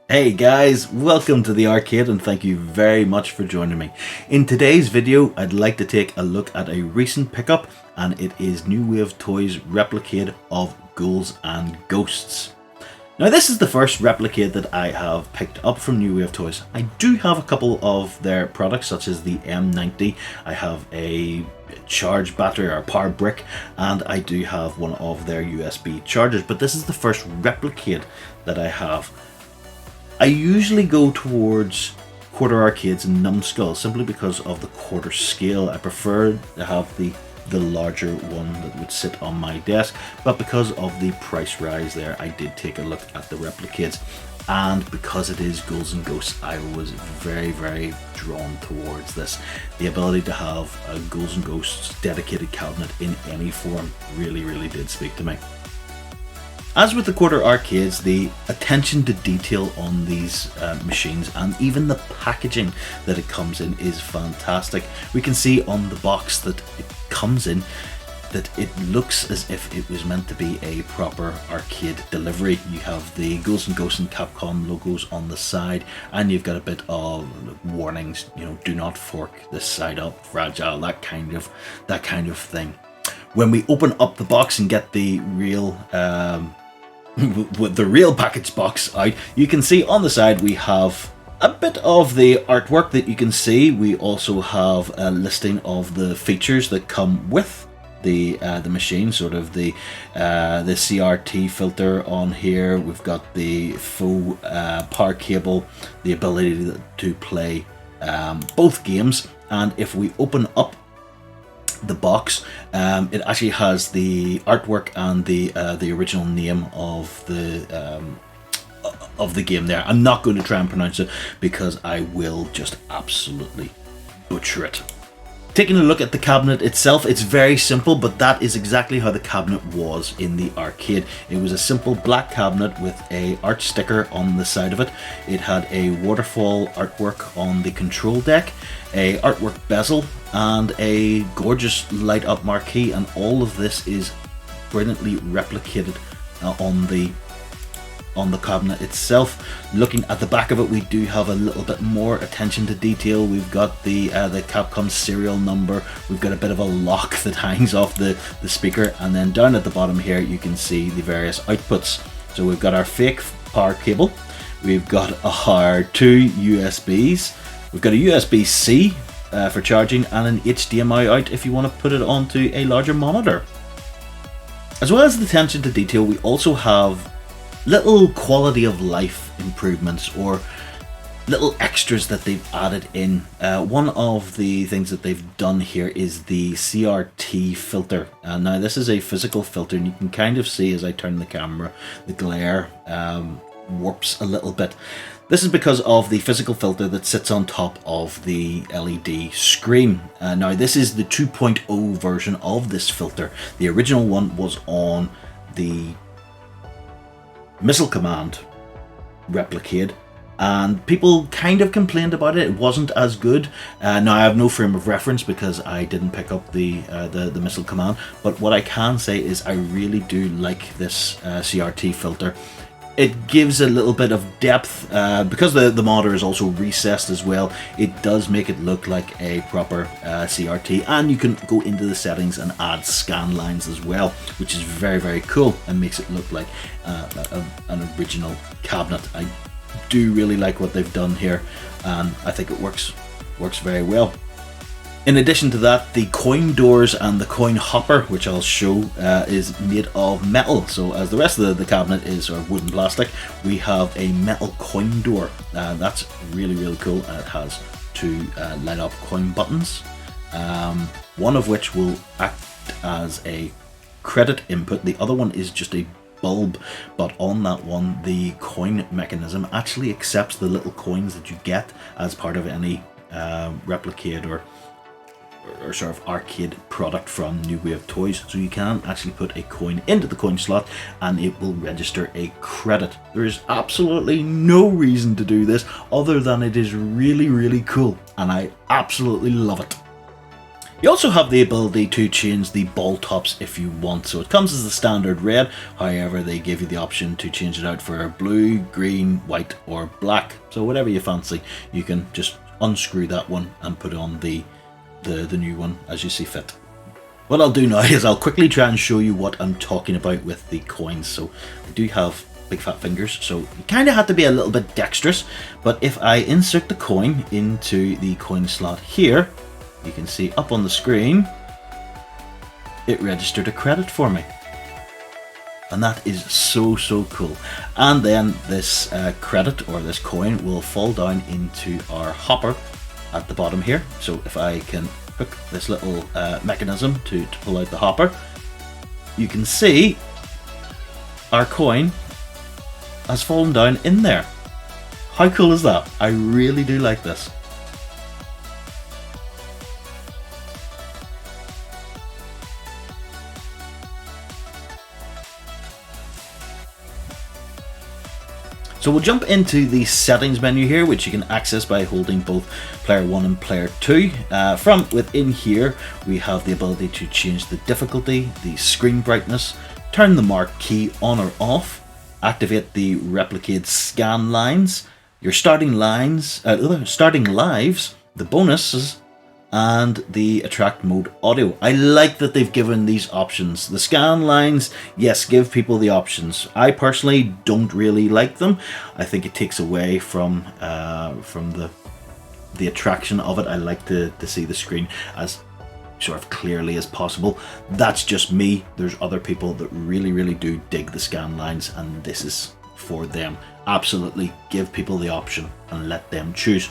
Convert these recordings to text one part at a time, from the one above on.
Hey guys, welcome to the arcade and thank you very much for joining me. In today's video, I'd like to take a look at a recent pickup, and it is new Wave Toys Replicade of Ghouls and Ghosts. Now this is the first Replicade that I have picked up from New Wave Toys. I do have a couple of their products such as the M90, I have a charge battery or power brick, and I do have one of their USB chargers, but this is the first Replicade that I have. I usually go towards quarter arcades and numbskulls simply because of the quarter scale. I prefer to have the larger one that would sit on my desk, but because of the price rise there, I did take a look at the Replicades, and because it is Ghouls and Ghosts, I was very drawn towards this. The ability to have a Ghouls and Ghosts dedicated cabinet in any form really did speak to me. As with the quarter arcades, the attention to detail on these machines and even the packaging that it comes in is fantastic. We can see on the box that it comes in that it looks as if it was meant to be a proper arcade delivery. You have the Ghouls and Ghosts and Capcom logos on the side, and you've got a bit of warnings, do not fork this side up, fragile, that kind of thing. When we open up the box and get the real with the real package box out, you can see on the side we have a bit of the artwork that you can see. We also have a listing of the features that come with the machine, sort of the CRT filter on here. We've got the faux power cable, the ability to play both games, and if we open up the box, it actually has the artwork and the original name of the game there. I'm not going to try and pronounce it because I will just absolutely butcher it. Taking a look at the cabinet itself, it's very simple, but that is exactly how the cabinet was in the arcade. It was a simple black cabinet with a art sticker on the side of it. It had a waterfall artwork on the control deck, a artwork bezel, and a gorgeous light up marquee, and all of this is brilliantly replicated on the cabinet itself. Looking at the back of it, we do have a little bit more attention to detail. We've got the Capcom serial number, we've got a bit of a lock that hangs off the speaker, and then down at the bottom here you can see the various outputs. So we've got our fake power cable, we've got our two USBs, we've got a USB-C for charging, and an HDMI out if you want to put it onto a larger monitor. As well as the attention to detail, we also have little quality of life improvements or little extras that they've added in. One of the things that they've done here is the CRT filter. Now this is a physical filter, and you can kind of see as I turn the camera, the glare warps a little bit. This is because of the physical filter that sits on top of the LED screen. Now this is the 2.0 version of this filter. The original one was on the Missile Command Replicade, and people kind of complained about it. It wasn't as good. Now I have no frame of reference because I didn't pick up the Missile Command, but what I can say is I really do like this CRT filter. It gives a little bit of depth, because the monitor is also recessed as well. It does make it look like a proper CRT, and you can go into the settings and add scan lines as well, which is very cool and makes it look like an original cabinet. I do really like what they've done here, and I think it works very well. In addition to that, the coin doors and the coin hopper, which I'll show, is made of metal. So as the rest of the cabinet is sort of wood and plastic, we have a metal coin door. That's really cool. It has two light up coin buttons, one of which will act as a credit input. The other one is just a bulb, but on that one, the coin mechanism actually accepts the little coins that you get as part of any Replicade or sort of arcade product from New Wave Toys. So you can actually put a coin into the coin slot and it will register a credit. There is absolutely no reason to do this other than it is really cool, and I absolutely love it. You also have the ability to change the ball tops if you want. So it comes as the standard red, however they give you the option to change it out for blue, green, white or black. So whatever you fancy, you can just unscrew that one and put on the new one as you see fit. What I'll do now is I'll quickly try and show you what I'm talking about with the coins. So I do have big fat fingers, so you kind of have to be a little bit dexterous, but if I insert the coin into the coin slot here, you can see up on the screen it registered a credit for me, and that is so cool. And then this credit or this coin will fall down into our hopper at the bottom here. So if I can hook this little mechanism to pull out the hopper, you can see our coin has fallen down in there. How cool is that? I really do like this. So we'll jump into the settings menu here, which you can access by holding both player 1 and player 2. From within here, we have the ability to change the difficulty, the screen brightness, turn the marquee on or off, activate the Replicade scan lines, your starting lives, the bonuses, and the attract mode audio. I like that they've given these options. The scan lines, yes, give people the options. I personally don't really like them. I think it takes away from the attraction of it. I like to see the screen as sort of clearly as possible. That's just me. There's other people that really do dig the scan lines, and this is for them. Absolutely give people the option and let them choose.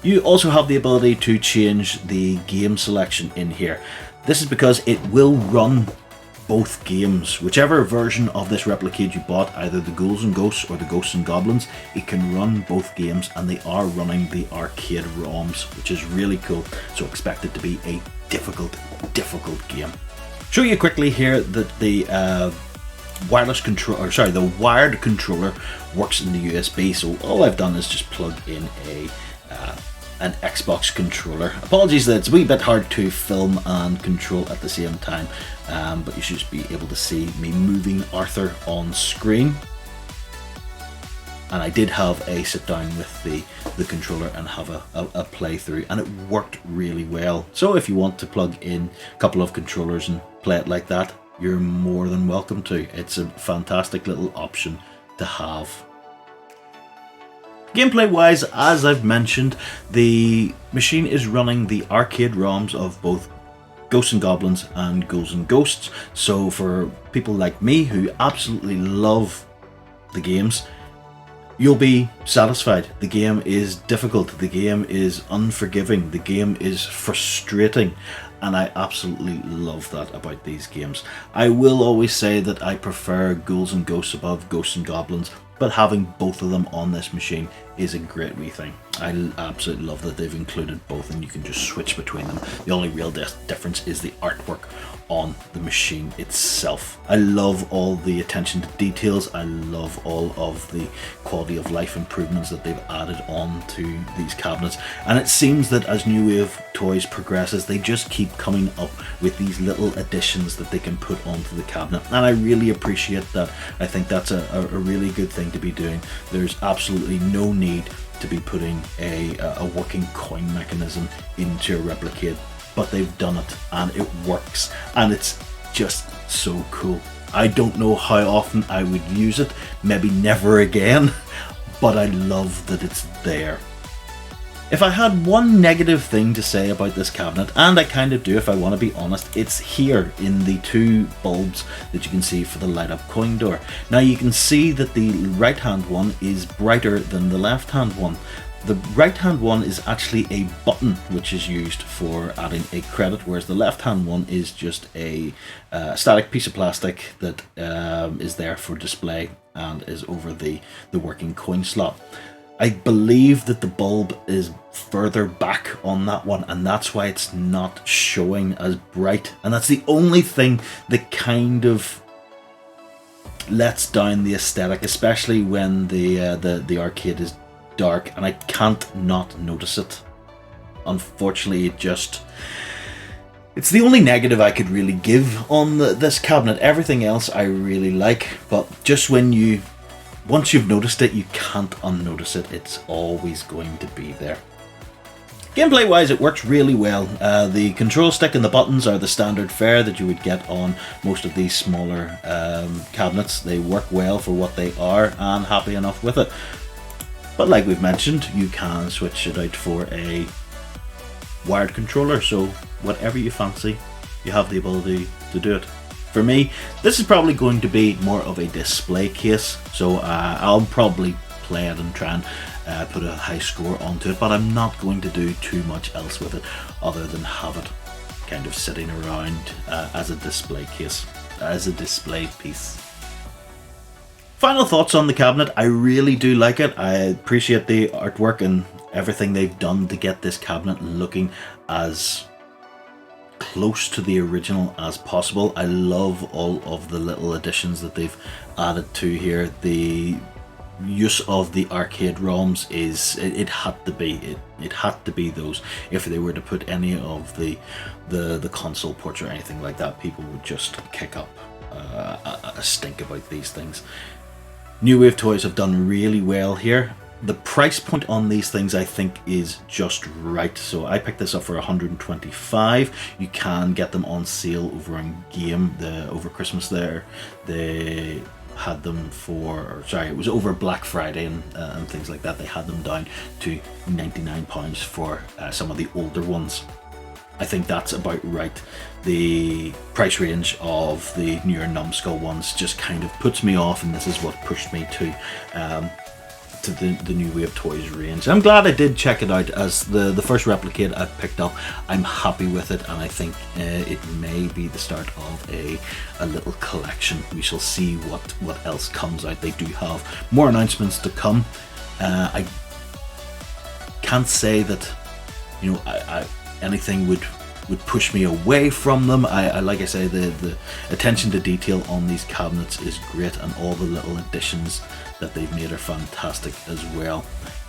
You also have the ability to change the game selection in here. This is because it will run both games. Whichever version of this Replicade you bought, either the Ghouls and Ghosts or the Ghosts and Goblins, it can run both games, and they are running the arcade ROMs, which is really cool. So expect it to be a difficult game. Show you quickly here that the wireless control, or sorry, the wired controller works in the USB. So all I've done is just plug in an Xbox controller. Apologies that it's a wee bit hard to film and control at the same time, but you should just be able to see me moving Arthur on screen. And I did have a sit down with the controller and have a playthrough, and it worked really well. So if you want to plug in a couple of controllers and play it like that, you're more than welcome to. It's a fantastic little option to have. Gameplay wise, as I've mentioned, the machine is running the arcade ROMs of both Ghosts and Goblins and Ghouls and Ghosts. So for people like me who absolutely love the games, you'll be satisfied. The game is difficult, the game is unforgiving, the game is frustrating, and I absolutely love that about these games. I will always say that I prefer Ghouls and Ghosts above Ghosts and Goblins, but having both of them on this machine is a great wee thing. I absolutely love that they've included both and you can just switch between them. The only real difference is the artwork on the machine itself. I love all the attention to details. I love all of the quality of life improvements that they've added on to these cabinets, and it seems that as New Wave Toys progresses, they just keep coming up with these little additions that they can put onto the cabinet, and I really appreciate that. I think that's a really good thing to be doing. There's absolutely no need to be putting a working coin mechanism into a Replicade, but they've done it and it works, and it's just so cool. I don't know how often I would use it, maybe never again, but I love that it's there. If I had one negative thing to say about this cabinet, and I kind of do if I want to be honest, it's here in the two bulbs that you can see for the light up coin door. Now you can see that the right hand one is brighter than the left hand one. The right hand one is actually a button which is used for adding a credit, whereas the left hand one is just a static piece of plastic that is there for display and is over the working coin slot. I believe that the bulb is further back on that one, and that's why it's not showing as bright, and that's the only thing that kind of lets down the aesthetic, especially when the arcade is dark, and I can't not notice it. Unfortunately, It's the only negative I could really give on this cabinet. Everything else I really like, but just once you've noticed it, you can't unnotice it. It's always going to be there. Gameplay wise, it works really well. The control stick and the buttons are the standard fare that you would get on most of these smaller cabinets. They work well for what they are, and happy enough with it. But like we've mentioned, you can switch it out for a wired controller, so whatever you fancy, you have the ability to do it. For me, this is probably going to be more of a display case, so I'll probably play it and try and put a high score onto it, but I'm not going to do too much else with it other than have it kind of sitting around as a display case, as a display piece. Final thoughts on the cabinet. I really do like it. I appreciate the artwork and everything they've done to get this cabinet looking as close to the original as possible. I love all of the little additions that they've added to here. The use of the arcade ROMs it had to be those. If they were to put any of the console ports or anything like that, people would just kick up a stink about these things. New Wave Toys have done really well here. The price point on these things I think is just right. So I picked this up for 125. You can get them on sale over on Game over Christmas there. They had them it was over Black Friday and things like that. They had them down to £99 for some of the older ones. I think that's about right. The price range of the newer Numbskull ones just kind of puts me off, and this is what pushed me to the New Wave Toys range. I'm glad I did check it out, as the first Replicade I picked up. I'm happy with it, and I think it may be the start of a little collection. We shall see what else comes out. They do have more announcements to come. I can't say that anything would push me away from them. Like I say, the attention to detail on these cabinets is great, and all the little additions that they've made are fantastic as well.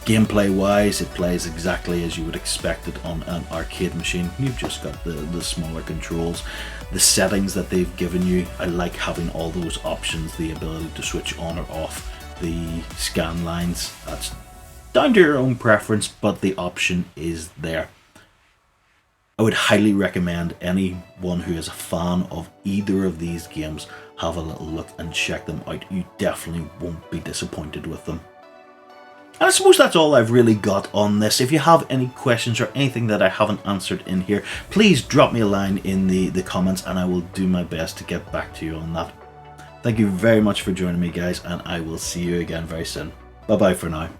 Gameplay wise, it plays exactly as you would expect it on an arcade machine. You've just got the smaller controls. The settings that they've given you, I like having all those options, the ability to switch on or off the scan lines. That's down to your own preference, but the option is there. I would highly recommend anyone who is a fan of either of these games have a little look and check them out. You definitely won't be disappointed with them. And I suppose that's all I've really got on this. If you have any questions or anything that I haven't answered in here, please drop me a line in the comments, and I will do my best to get back to you on that. Thank you very much for joining me, guys, and I will see you again very soon. Bye bye for now.